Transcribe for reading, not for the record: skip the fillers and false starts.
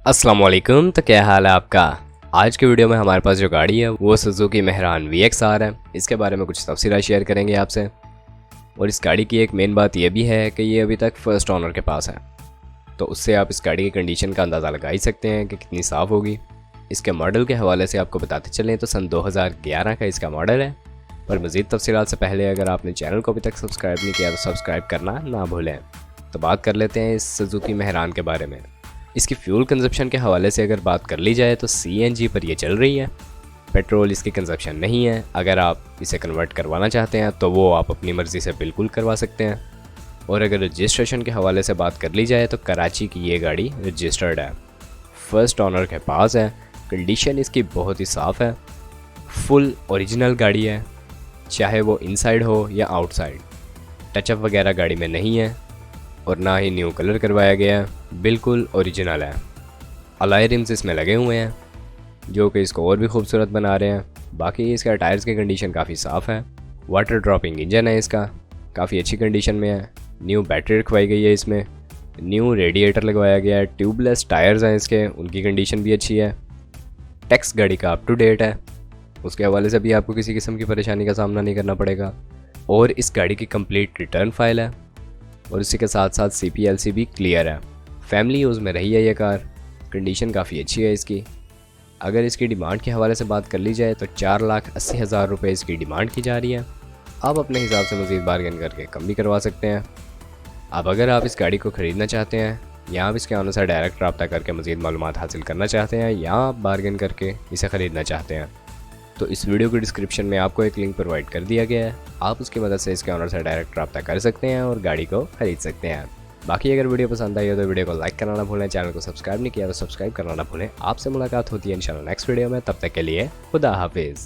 अस्सलाम वालेकुम। तो क्या हाल है आपका। आज के वीडियो में हमारे पास जो गाड़ी है वो सुजुकी मेहरान VXR है। इसके बारे में कुछ तफसीलात शेयर करेंगे आपसे। और इस गाड़ी की एक मेन बात यह भी है कि ये अभी तक फर्स्ट ओनर के पास है, तो उससे आप इस गाड़ी की कंडीशन का अंदाज़ा लगा ही सकते हैं कि कितनी साफ़ होगी। इसके मॉडल के हवाले से आपको बताते चलें तो सन 2011 का इसका मॉडल है। पर मज़ीद तफसीलात से पहले अगर आपने चैनल को अभी तक सब्सक्राइब नहीं किया तो सब्सक्राइब करना ना भूलें। तो बात कर लेते हैं इस सुजुकी मेहरान के बारे में। इसकी फ्यूल कंजप्शन के हवाले से अगर बात कर ली जाए तो CNG पर ये चल रही है। पेट्रोल इसकी कंजप्शन नहीं है। अगर आप इसे कन्वर्ट करवाना चाहते हैं तो वो आप अपनी मर्ज़ी से बिल्कुल करवा सकते हैं। और अगर रजिस्ट्रेशन के हवाले से बात कर ली जाए तो कराची की ये गाड़ी रजिस्टर्ड है, फर्स्ट ओनर के पास है। कंडीशन इसकी बहुत ही साफ़ है, फुल ओरिजिनल गाड़ी है, चाहे वो इनसाइड हो या आउटसाइड। टचअप वगैरह गाड़ी में नहीं है और ना ही न्यू कलर करवाया गया है, बिल्कुल ओरिजिनल है। अलॉय रिम्स इसमें लगे हुए हैं जो कि इसको और भी खूबसूरत बना रहे हैं। बाकी इसका टायर्स की कंडीशन काफ़ी साफ़ है। वाटर ड्रॉपिंग इंजन है इसका, काफ़ी अच्छी कंडीशन में है। न्यू बैटरी रखवाई गई है इसमें, न्यू रेडिएटर लगवाया गया है। ट्यूबलेस टायर्स हैं इसके, उनकी कंडीशन भी अच्छी है। टैक्स गाड़ी का अप टू डेट है, उसके हवाले से भी आपको किसी किस्म की परेशानी का सामना नहीं करना पड़ेगा। और इस गाड़ी की कंप्लीट रिटर्न फाइल है और इसी के साथ साथ CPLC भी क्लियर है। फैमिली यूज़ में रही है ये कार, कंडीशन काफ़ी अच्छी है इसकी। अगर इसकी डिमांड के हवाले से बात कर ली जाए तो 4,80,000 रुपये इसकी डिमांड की जा रही है। आप अपने हिसाब से मज़ीद बार्गेन करके कम भी करवा सकते हैं। अब अगर आप इस गाड़ी को ख़रीदना चाहते हैं या आप इसके ऑनर से डायरेक्ट रब्ता करके मज़ीद मालूमात हासिल करना चाहते हैं या आप बार्गेन करके इसे ख़रीदना चाहते हैं तो इस वीडियो के डिस्क्रिप्शन में आपको एक लिंक प्रोवाइड कर दिया गया है। आप उसकी मदद से इसके ऑनर से डायरेक्ट रब्ता कर सकते हैं और गाड़ी को ख़रीद सकते हैं। बाकी अगर वीडियो पसंद आई हो तो वीडियो को लाइक करना ना भूलें, चैनल को सब्सक्राइब नहीं किया तो सब्सक्राइब करना ना भूलें। आपसे मुलाकात होती है इंशाल्लाह नेक्स्ट वीडियो में, तब तक के लिए खुदा हाफिज़।